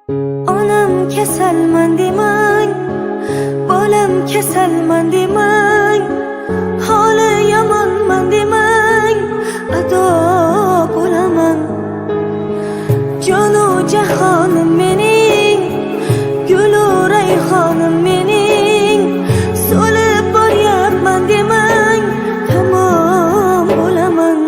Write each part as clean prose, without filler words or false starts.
Onam kasalman demang, bolam kasalman demang, holi yomonman demang, ado bo'laman. Jonu jahonim mening, gulu rayhonim mening, so'lib boryapman demang, tamom bo'laman.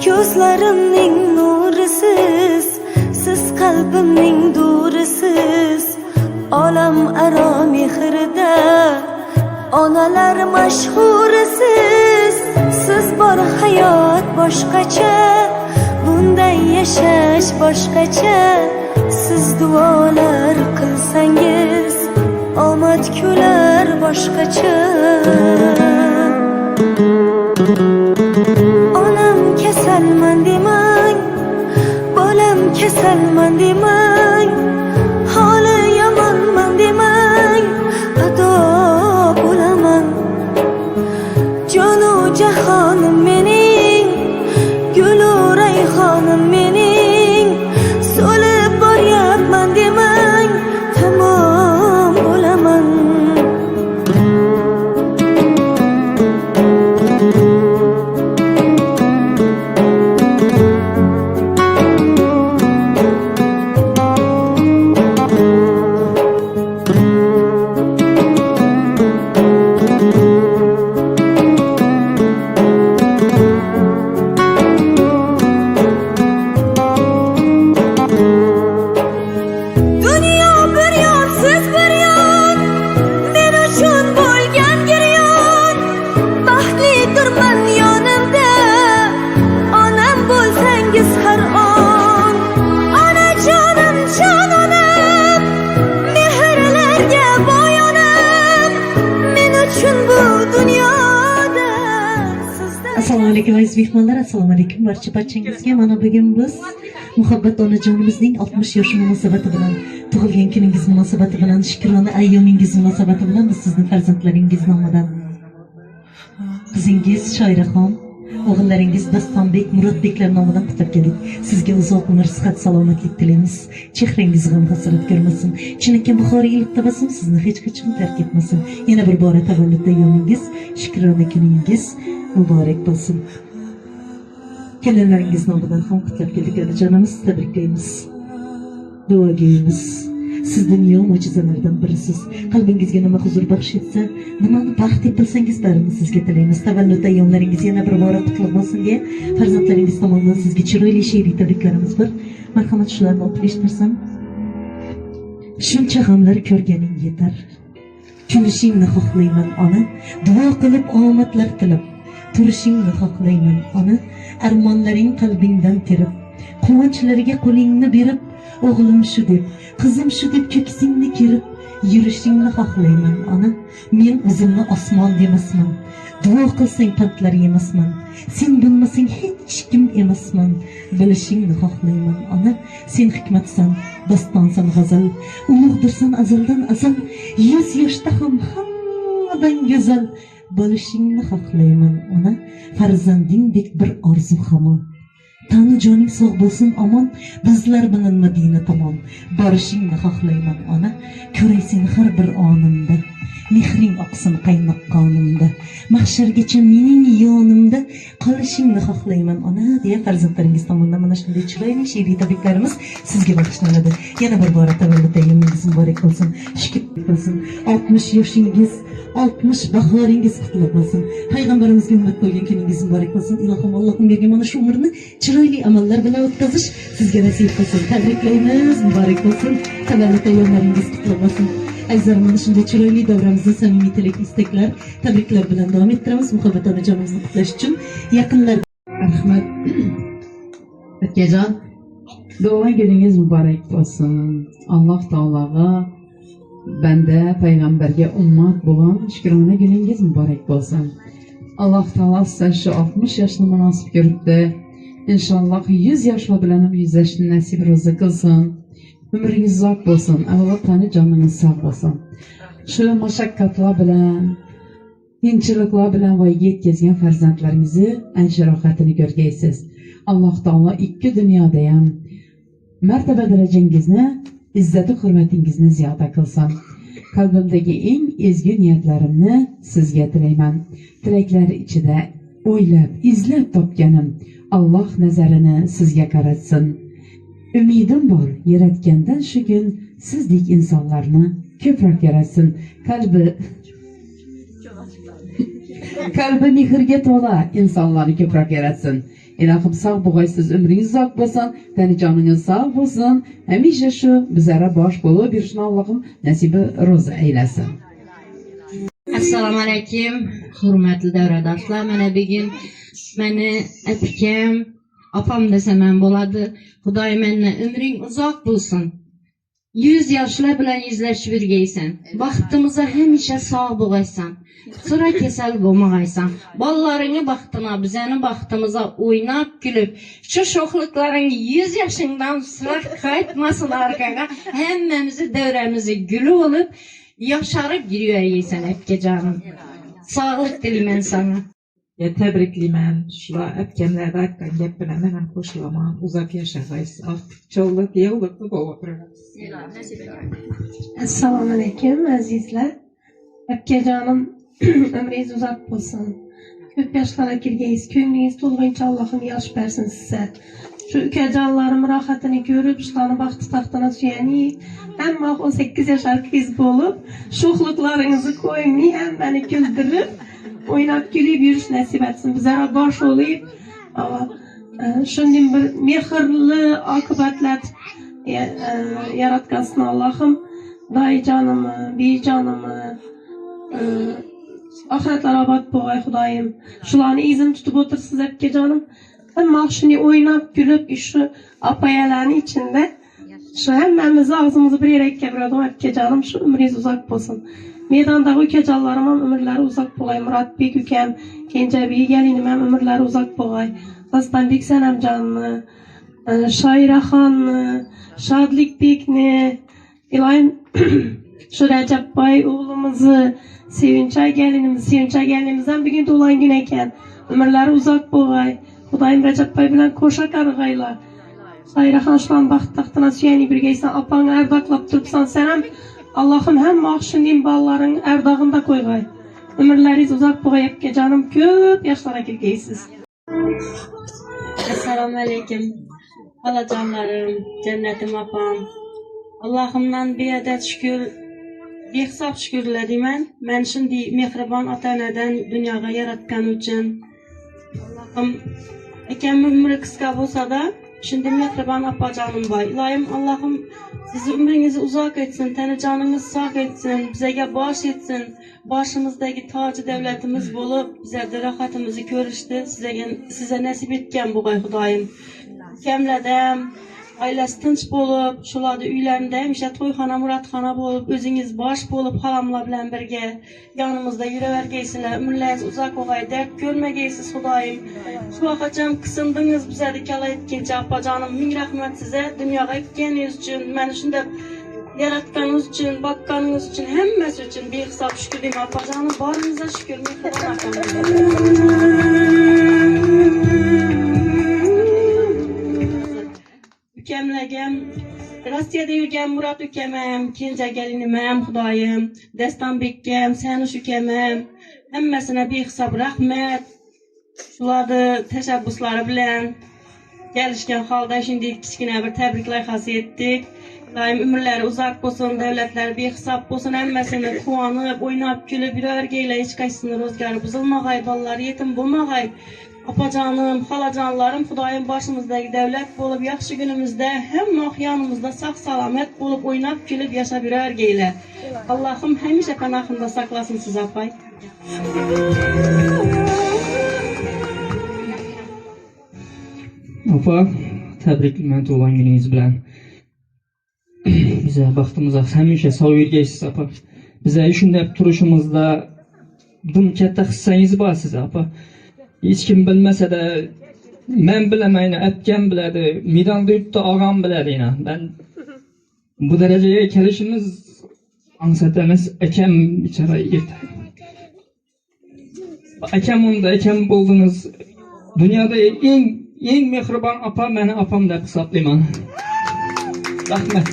Gözlerimning nurisiz, siz qalbimning durisiz, olam aro mehrida onalar mashhurisiz. Siz bor hayot boshqacha, bunday yashash boshqacha. Siz duolar qilsangiz omad kular boshqacha. Onam kasalman demang, bolam kasalman demang, holi yomonman demang, ado bo'laman. Jonu jahonim mening, gulu rayhonim mening, so'lib boryapman demang, tamom bo'laman. Assalomu alaykum aziz mehmonlar, assalomu alaykum barchangizga. Mana bugun biz muhabbat onajonimizning 60 yoshi munosabati bilan, tug'ilgan kuningiz munosabati bilan, shukrona ayyomingiz munosabati bilan biz sizning farzandlaringiz nomidan qizingiz Shoiraxon, o'g'illaringiz Dostonbek, Murodbeklar nomidan qutlab keldik. Sizga uzoq umr, sihat, salomatlik tilaymiz. Chehrangiz g'am hasrat ko'rmasin. Chinakam buxoriylik tabassum sizni hech qachon tark etmasin. Yana bir bora tavallud ayyomingiz, shukrona kuningiz muborak bo'lsin. Kelinlaringiz nomidan ham qutlab keldik. Onajonimiz, tabriklaymiz. Duogo'yimiz. Siz dunyo mo'jizalaridan birisiz. Qalbingizga nima huzur baxsh etsa, nimani baxt deb bilsangiz barini sizga tilaymiz. Tavallud ayyomlaringiz yana bir bora qutlug' bo'lsin deya farzandlaringiz tomonidan sizga chiroyli she'riy tabriklarimiz bor. Marhamat, shularni o'qib eshittirsam. Shuncha g'amlar ko'rganing yetar. Kulishingni xohlayman ona, duo qilib omadlar tilab. Turishingni xohlayman ona, armonlaring qalbingdan terib. Quvonchlariga qo'lingni berib, o'g'lim shu deb, qizim shu deb ko'ksingni kerib. Yurishingni xohlayman ona, men o'zimni osmon demasman. Duo qilsang pantlar yemasman. Sen bilmasang hech kim emasman. Bilishingni xohlayman ona, sen hikmatsan, dostonsan g'azal. Ulug'dirsan azaldan azal, 100 yoshda ham hammadan go'zal. Bo'lishingni xohlayman ona, farzandingdek bir orzu hamon. Tanu joning sog' bo'lsin omon, bizlar bilan Madina tomon. Borishingni xohlayman ona, ko'ray seni har bir onimda. Mehring oqsin qaynoq qonimda, mahshargacha mening yonimda qolishingni xohlayman ona deya farzandlaringiz tomonidan mana shunday chiroyli she'riy tabriklarimiz sizga bag'ishlanadi. Yana bir bora tavallud ayyomingiz muborak bo'lsin, shukr bo'lsin. 60 yoshingiz, 60 bahoringiz qutlug' bo'lsin. Payg'ambarimizga ummat bo'lgan kuningiz muborak bo'lsin. Ilohim Allohim bergan mana shu umrni chiroyli amallar bilan o'tkazish sizga nasib qilsin. Tabriklaymiz, muborak bo'lsin. Tavallud ayyomlaringiz qutlug' bo'lsin. Azizlar, mana shunday chiroyli davramizda samimiy tilak, istaklar, tabriklar bilan davom ettiramiz. Muhabbat onajonimizni qutlash uchun yaqinlar. Rahmat. Akajon, tug'ilgan kuningiz muborak bo'lsin. Alloh taologa Bende peygamberge ummat bulan şükrana gününüz mübarek olsun. Allah Taala size şu 60 yaşını münasip görüp de inşallah 100 yaşla bilenim 100 yaşını nasip rızı kılsın. Ömrünüz uzak olsun. Evvela tane canınız sağ olsun. Şu meşakkatla bilen, qiyinchiliklar bilan voyaga yetkazgan farzandlaringizni ancha rohatini ko'rgaysiz. Alloh taolo ikki dunyoda ham martaba darajangizni, izzat-u hurmatingizni ziyoda qilsin. Qalbimdagi eng ezgu niyatlarimni sizga tilayman. Tilaklar ichida o'ylab, izlab topganim Alloh nazarini sizga qaratsin. Umidim bor, yaratgandan shu kun sizdek insonlarni ko'proq yaratsin. Kalbi mehrga to'la insonlarni ko'proq yaratsin. Ilohim sog' bo'lg'aysiz, umringiz uzoq bo'lsin, tani joningiz sog' bo'lsin. Hamisha shu bizlara bosh bo'lib yurishni Allohim nasibi ro'zi aylasin. Assalomu alaykum, hurmatli davradoshlar. Mana bugun meni akam, opam desam ham bo'ladi. Xudoy menga umring uzoq bo'lsin. 100 yoshlar bilan yuzlashib yurgaysan. Baxtimizga hamisha sog' bo'lgaysan. Sıra kesel bo'lmag'aysan. Bolalaringni baxtına, bizani baxtimizga o'ynab kulib, shu sho'xliklaring 100 yoshingdan sıra qaytmasin orqaga. Hammamizni davramizni guli olib, yosharib yuraversan akajonim. Sog'lik tilayman sana. Tebriklayman. Shular aytganlarda aytgan gap bilan men ham qo'shilaman. Uzoq yashag'aysiz. Ortiqchalik, yig'liqni bo'lib o'tirasiz. Assalomu alaykum azizlar. Akajonim ömrünüz uzak olsun. Köp yaşlara girgeyiz. Kömrünüz to'lg'incha Allohim yosh bersin size. Şu ukajonlarim rohatini ko'rib, shularni baxti taxtına suyani, hamma 18 yoshar qiz bo'lib, sho'xliklaringizni qo'ymay, hammani kuldirib, o'ynab kulib yurish nasib etsin. Bizlara bosh olib, shunday bir mehrli oqibatlar yaratgansin Allohim. Dayjonimni, bejonimni ahiretler abad bo'lg'ay Xudoyim. Shularni izini tutib o'tirsiz akajonim. Hamma shuni o'ynab kulib, shu opayalarning ichida shu hammamizni og'zimizni bir yerakka buradigan akajonim, shu umringiz uzoq bo'lsin. Maydondagi ukajonlarim ham umrlari uzoq bo'lg'ay. Muratbek ukam, Kenjabek gelinim ham umrlari uzoq bo'lg'ay. Dostonbek Sanamjonni, Shoiraxonni, Shodlikbekni, iloyim shu Rajabboy o'g'limizni, Sevinçay gelinimizden bir gün dolan gün eken. Ömürleri uzak boğay. Xudoyim Rajabboy bilan koşa qarg'aylar. Sayraxon şulan baxt taxtına suyani birgeysen, apаңı erdaqlab turibsan sen ham. Allohim hamma oqshundan balalaring erdog'inda qo'yg'ay. Ömürleringiz uzak boğay akajonim, ko'p yoshlarga kirgaysiz. Assalomu alaykum. Xolajonlarim, jannatim opam. Allohimdan beadad shukr, behisob shukrlar deyman. Men shunday mehribon ota-onadan dunyoga yaratgan uchun Allohim akam umri qisqa bo'lsa-da, shunday mehribon opajonim bor. Iloyim Allohim sizni umringizni uzoq etsin, tani joningiz sog' etsin, bizga bosh etsin. Boshimizdagi toji davlatimiz bo'lib, bizga rohatimizni ko'rishdi, sizga nasib etgan bo'lg'ay Xudoyim. Kamladam ailesi tinch bo'lib, shularda uylarida hamisha to'yxona, muratxona bo'lib, o'zingiz bosh bo'lib, halamlar bilan birga yonimizda yuravergaysizlar. Umrlaringiz uzoq bo'lg'ay, dard ko'rmagaysiz Xudoyim. Shu vaqtcham qisindingiz bizga kala etgancha opajonim, ming rahmat sizga. Dunyoga kelganingiz uchun, meni shunda yaratganingiz uchun, bakkaningiz uchun, hammasi uchun behisob shukr deyman opajonim. Boringizga shukr, ukamlargam, Rossiyada yurgan Murat ukamam, Kenja gelinim ham Xudoyim, Dastonbekkam, Sanush ukamam, hammasine behisob rahmat. Shularni tashabbuslari bilan kelishgan holda shunday kichkina bir tabrik loyihasi etdik. Doim umrlari uzoq bo'lsin, davlatlari behisob bo'lsin, hammasini quvonib, o'ynab, kulib yuravergaylar, hech qaysini ro'zgari buzilmag'ay, bolalar yetim bo'lmag'ay. Opajonim, xolajonlarim, Xudoyim boshimizdagi davlat bo'lib, yaxshi kunimizda hamma yonimizda sog' salomat bo'lib, o'ynab, kulib yashab yuravergaylar. Allohim hamisha panohimda saqlasin siz opay. Opa, tabriklayman tug'ilgan kuningiz bilan. bize baxtımıza hamisha sog' yurgaysiz apa. Bize shunday turishimizda dim katta hissangiz bor siz apa. Hech kim bilmasa da men bilaman, akam biladi, maydonda yurtda og'am biladi. Ben bu darajaga kelishimiz ansatamiz akam bichara yigit. Akam unda akam bo'ldingiz. Dunyoda eng mehribon opa meni opam deb hisoblayman. Rahmat.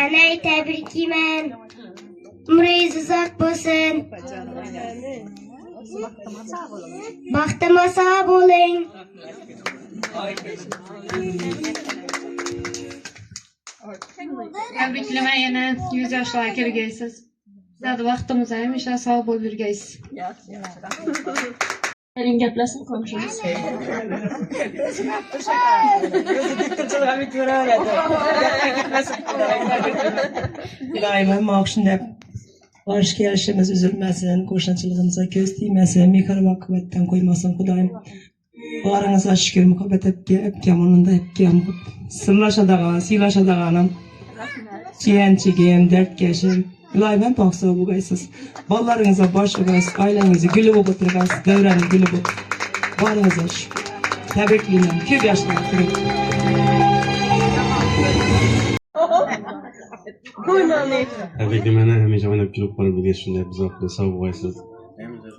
Ana tebrikiyman. Umringiz uzoq bo'lsin. Baxtma sog' bo'ling. Tabriklayman yana 100 yoshlarga kirgaysiz. Sizlarning vaqtimizda hamisha sog' bo'lib yurgaysiz. Keling gaplashib ko'rishamiz. İlahi maaşında barış gelişimiz üzülmesin, koşunçılığımıza göz değmesin, mikro vakıfetten koymasın Kudayım. Barınıza şükür, muhabbet epkemanında epkem. Sırlaşa dağan, silaşa dağanım. Ciğen çiğim, dert geçim. İlahi ben baksa bu gaysız. Ballarınıza başlıgayız, ailenizi gülü bu oturgayız, devreni gülü bu. Barınıza şükür. Tebrikliyim, küp yaşlar kırık. Tabriklayman, hamisha o'ynab kulib qolib shunday buzoqda sog' bo'lasiz.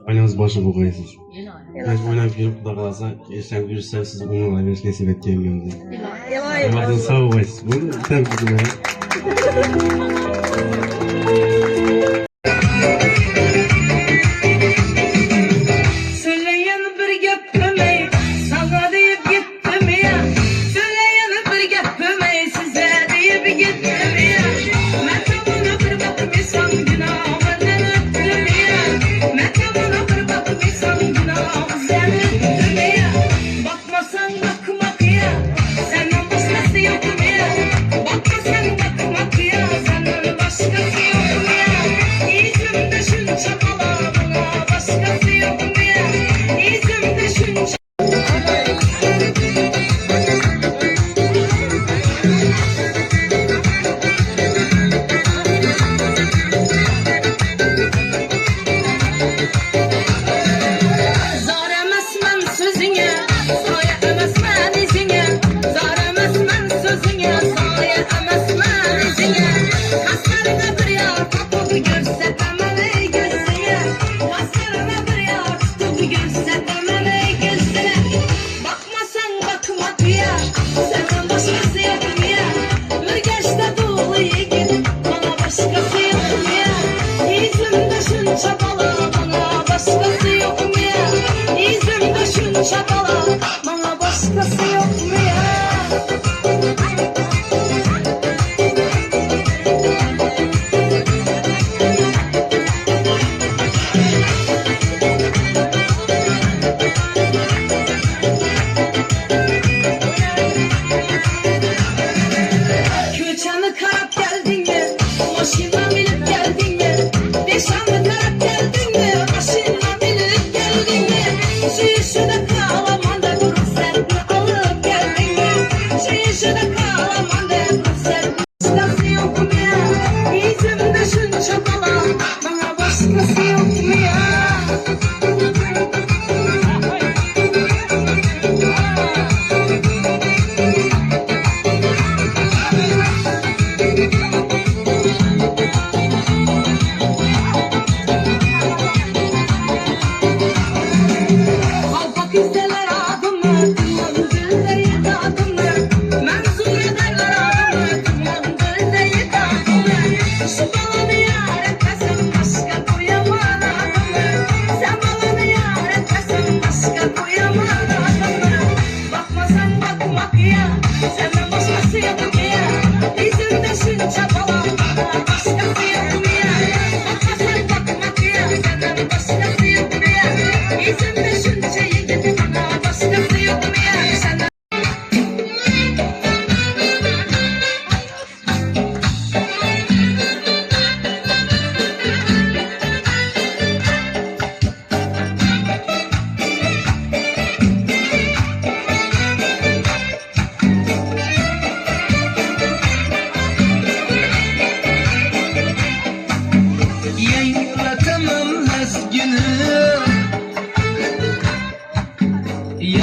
Oynamiz boshi bo'lg'aysiz. Hech o'ynab kulib xudo xolasa, yashab yursa siz umrlarni nasib etganimizda. Ilohim sog' bo'lasiz. Buni tabriklayman. Söyleyen bir gap demey, sana deyip gittim ya. Söyleyen bir gap demey, size deyip gittim ya. Metabına bir bakıp insan günahımdan öptüm ya. Metabına bir bakıp insan günahımdan öptüm ya. Bakmasan bakmak ya, senden başkası yok ya. Bakmasan bakmak ya, senden başkası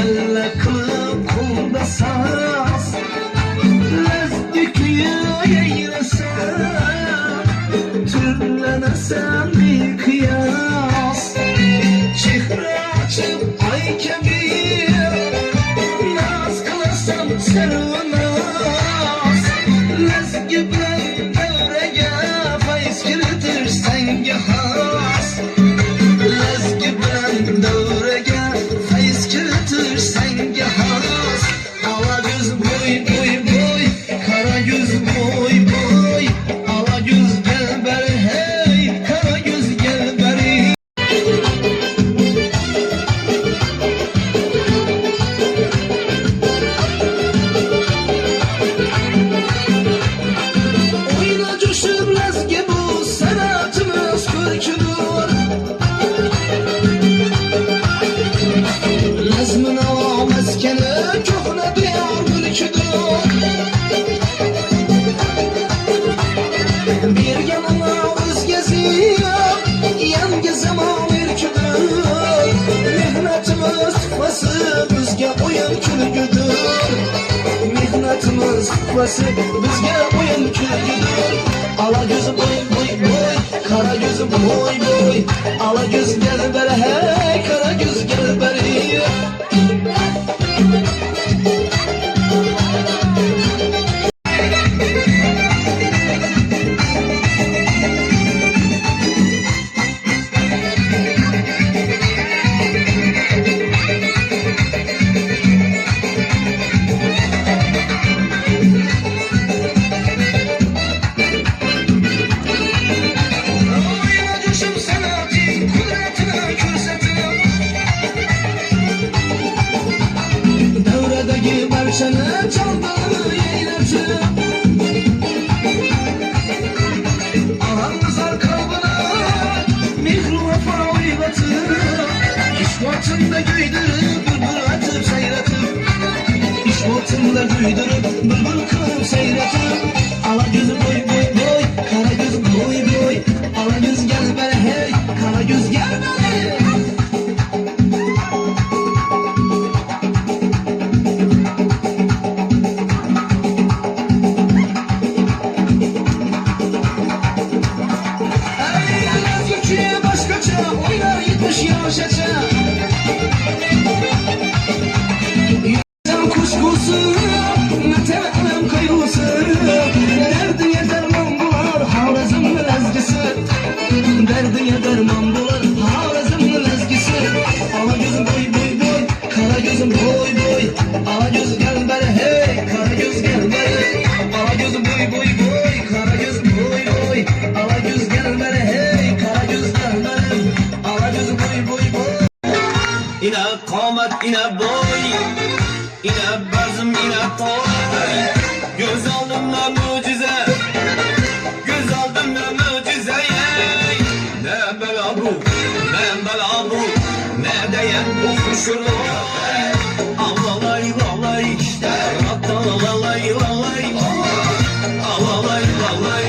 Kelle kılıp kulda saz Lezdüküyü eylesen Türlenesen bir kıyas Çihre açıp ay kebir Naz kılasan serunaz Lezgi bilen devrege Faiz kiridir senge has Lezgi bilen devrege Faiz kiridir senge has Ala göz boy boy boy Kara göz boy boy Ala göz gel beri hey Kara göz gel beri Oyna coşur lezgi bu sanatımız kürküdür Lezmin ala meskeni köhne diyar mülküdür Bir yanına özgezi yangi zaman ürküdür Mehnetimiz tıfası bizge oyun külgüdür Mehnetimiz tıfası bizge oyun külgüdür Ala gözü boy boy boy Kara gözü boy boy Ala göz gel beri hey Kara göz gel beri Oyna coşup sanatı kudretine körsetim Devredeki berçeni çaldığını yeyletim Ağamızar kalbına mihru vefa uygatım İşvatında güydürüp bülbül atıp seyretip İşvatında güydürüp bülbül kırıp seyretip Ala gözü boy boy boy Kara göz boy boy Ala göz gel beri hey Kara göz gel beri Ey yana Türkiye başkaça Oynar 70 yavaşaça Yüzden kuşkusu Ne tevetlem kaygusu Derdine derman bular Havrazımın lezgisi Derdine derman bular Havrazımın lezgisi Ala gözüm boy boy boy Kara gözüm boy boy Ala göz gel beri hey Kara göz gel beri Ala gözüm boy boy boy Kara göz boy boy Ala göz gel beri hey Kara göz gel beri Ala gözüm boy boy boy İne kamet ine boy İne bazım ine toy Göz aldımla mucize Göz aldımla mucize Ne bela bu Ne bela bu Ne değen bu kuşurlar Alalay lalay Atalalay lalay Alalay lalay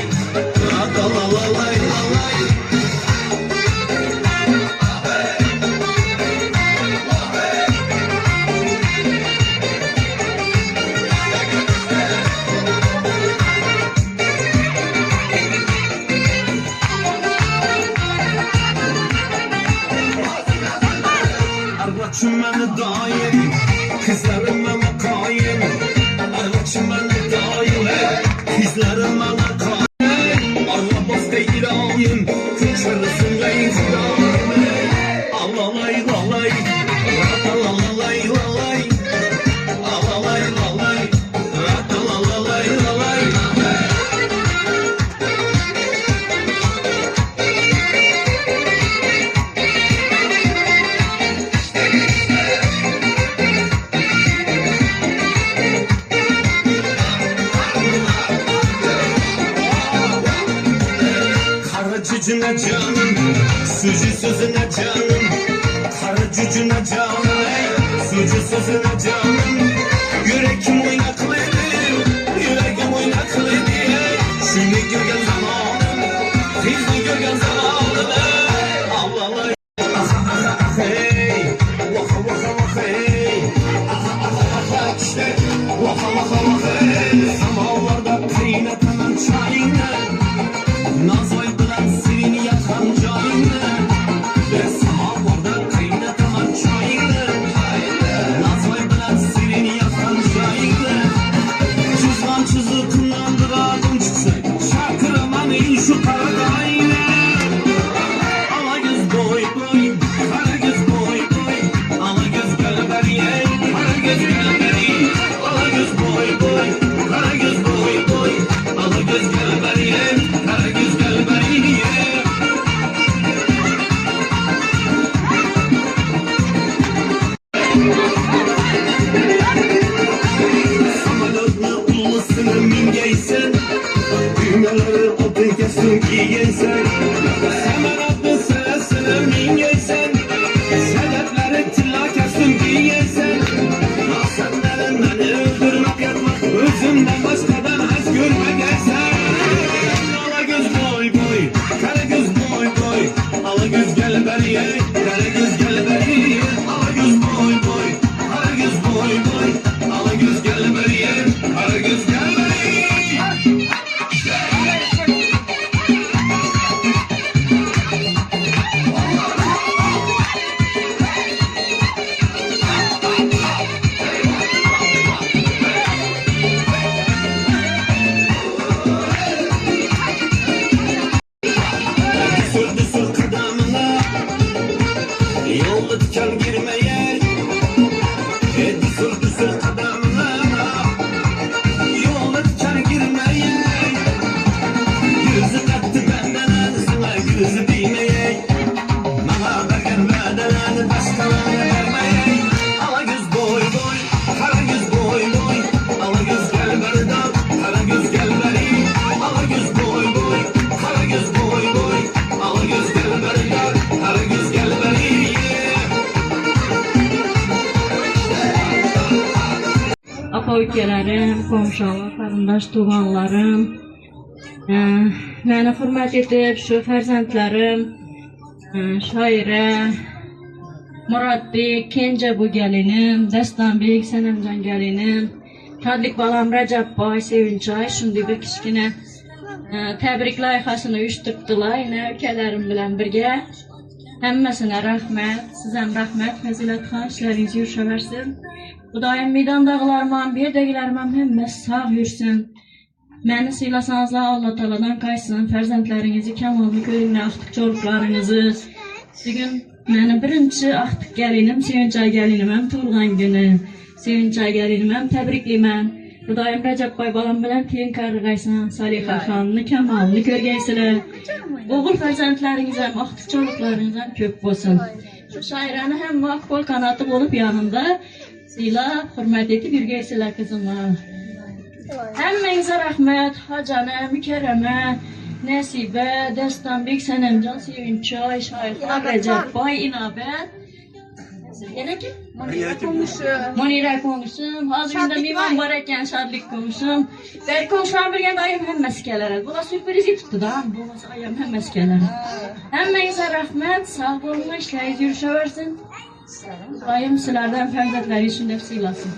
Atalalay lalay Arvaçım beni daim Kızlarım bana kaim Arvaçım beni daim Kızlarım bana kaim Arvabaz değil ayım Kıçırısın gayet daim Alalay lalay Atalalay lalay Alalay lalay Atalalay lalay Kara cücüne canım Sucu sözüne canım Kara cücüne canım Sucu sözüne canım Yürekim oynaklıydı Yürekim oynaklıydı Şimdi görgen zamanım Sizi görgen zamanım Allah'la Hey Vaka vaka vaka hey kavakı Samallarda kıymetemem çayını Nazoy bilen sevini yakan cayını Samallarda kıymetemem çayını Nazoy bilen sevini yakan cayını Çizgan çizikından duradım çıksın Şakırıman in şu karadayını Ala göz boy boy Kara göz boy boy Ala göz gel beriye Kara göz gel beriye Ala göz boy boy Kara göz boy boy Ala göz gel beriye Kara göz gel beriye Samanatlı ulmasını mingeysen Düğmeleri otun kesin giyeysen Samanatlı sırasını mingeysen Sedefleri tilla kesin giyeysen Naksenlerin beni öldürmek yatmak Özümden başkadan az görmegeysen Ala göz boy boy Kara göz boy boy Ala göz gel beriye Kara göz gel beriye Ala göz boy boy Kara göz boy boy Ala göz gel beriye Kara göz gel beriye Sürdü sür kadamına Yolda diken girmeye Sürdü sür kadamına Yolda diken girmeye Yüzü kattı benden ağzına Yüzü bilmeye Bana bergen bedenen başkalarına vermeye Ala göz boy boy Kara göz boy boy Ala göz gel berdan Kara göz gel beri Ala göz boy boy Kara göz boy boy Ala göz gel berdan Kara göz gel beri Apa ülkelerim, komşular, karındaş, tuğanlarım, beni hürmet edip şu ferzentlerim, şaire, Muratbek, Kence bu gelinim, Destanbek, Senemcan gelinim, Tadlik balam Recep Bay, Sevinçay, şimdi bir kişkine tebrik layihasını uyuşturdular, yine ülkelerim bilen birge. Hemmesine rahmet, sizem rahmet, Fezilet Xan, işleriniz yürüşeversin. Bu daim meydandağılarman, bir degilermem hemmesi sağ yürüsün. Məni sıylasanızla Allah taladan kaysın, ferzentlerinizi, kemalını körünle aktık çocuklarınızı. Bugün benim birinci aktık gelinim, Sevinçay gelinim, hem Turgan günü. Sevinçay gelinim, hem tebrikliyim. Bu daim Recep Bay balam bilen teyin karıgaysan, Saliha Xanını, kemalını körgeysiler. Oğul ferzentleriniz hem aktık çocuklarınızdan köp olsun. Şu şairanı hem kol kanatı olup yanında Sila, hürmet edip yürgeysiler kızımlar. Hemmenize rahmet, Hacane, Mükerreme, Nesibe, Destanbek, Senemcan, Sevinçay, Şahitler, Recep Bay, İnabet. Yine kim? Monire komşum. Hazırında bir mübareken şadlık komşum. Ben komşularım bir ayım hem meskelere. Bu da sürpriz tuttu da. Bu ayım hem meskelere. Hemmenize rahmet, sağ olun, işleriniz yürüşeversin. Ayım sizlerden ferzetleri için nefsilasın.